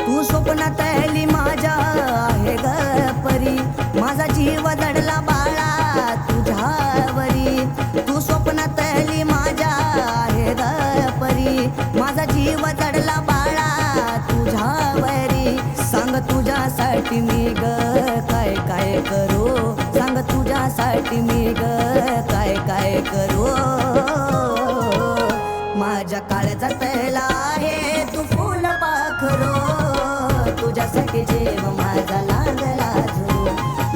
तू स्वप्नातली माझ्या आहे ग परी, माझा जीव दडला बाळा तुझ्यावरी. तू स्वप्नातली माझ्या आहे ग परी, माझा जीव दडला बाळा तुझ्यावरी. सांग तुझ्यासाठी मी ग काय काय करू, सांग तुझ्यासाठी मी ग काय काय करू. माझ्या काळजात तळला आहे तू फुल पाखरू, तुझ्यासाठी जीव माझा लागला झू.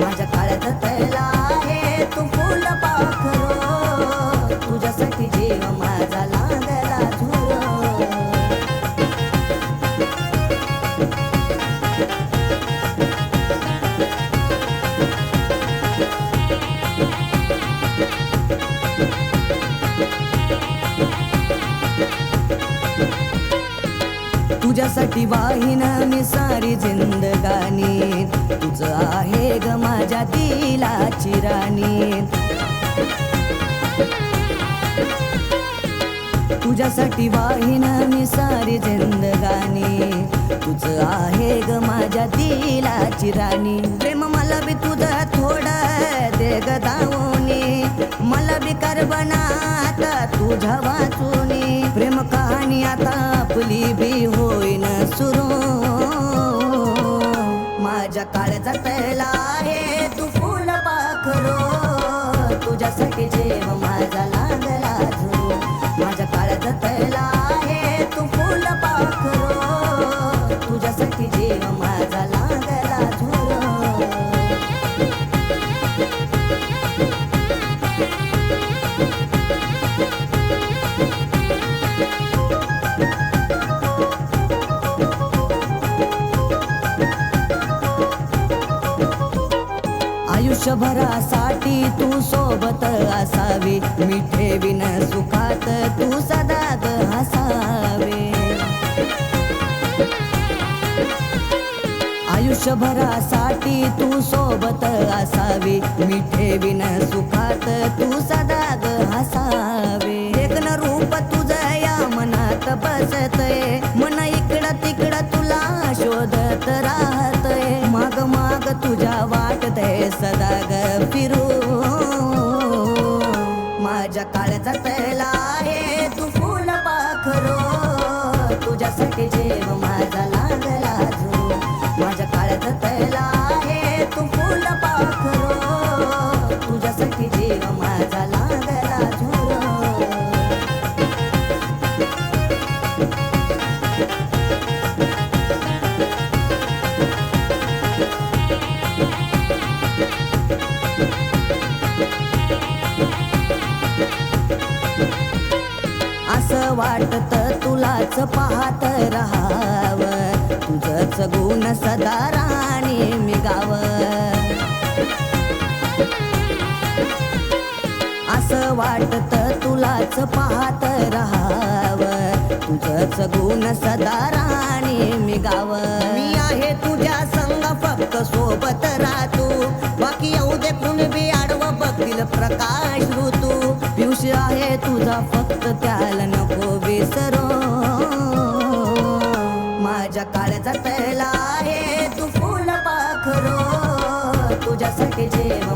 माझ्या काळजात तळला आहे तू फुल पाखरू, तुझ्यासाठी जीव माझा लागला झू. तुझ्यासाठी वाहीन मी सारी जिंदगानी, तुझं आहे ग माझ्या दिलाची राणी. तुझ्यासाठी वाहीन मी सारी जिंदगानी, तुझं आहे ग माझ्या दिलाची राणी. प्रेम मला बी तुझं थोडं दे ग दावणी, मला बी करबनात तुझ्या वाचूनी. प्रेम कहाणी आता आपली बी होईन सुरू, माझ्या काळजात तळला आहे तू फुल पाखरू, तुझ्यासाठी जीव माझा लागला झू. माझ्या काळजात तळला आहे तू फुल पाखरू, तुझ्यासाठी जीव माझा लागला झू. आयुष्यभरासाठी तू सोबत असावी, मी ठेवीन सुखात तू सदा ग हसावे. आयुष्यभरासाठी तू सोबत असावी, मी ठेवीन सुखात तू सदा ग हसावे. देखन रूप तुझं या मनात बसतय, मन इकडं तिकडं तुला शोधत राहतय. माग माग तुझ्या वाटतय सदा ग फिरू, माझ्या काळजात तळला आहे तू फुल पाखरू, तुझ्यासाठी जीव माझा लागला झू. माझ्या काळजात तळला आहे तू फुल पाखरू, तुझ्यासाठी जीव माझा लागला झू. असं वाटत तुलाच पाहत राहावं, तुझंच गुण सदा राणी मी गावं. असं वाटत तुलाच पाहत राहावं, तुझंच गुण सदा राणी मी गावं. मी आहे तुझ्या संग फक्त सोबत राहतो, बाकी येऊ दे कुणी बी आडवं बघतील प्रकाश ऋतू. पियुष आहे तुझा फक्त त्याला नको विसरो, माझ्या काळजात तळला आहे तू फुल पाखरू, तुझ्यासाठी जीव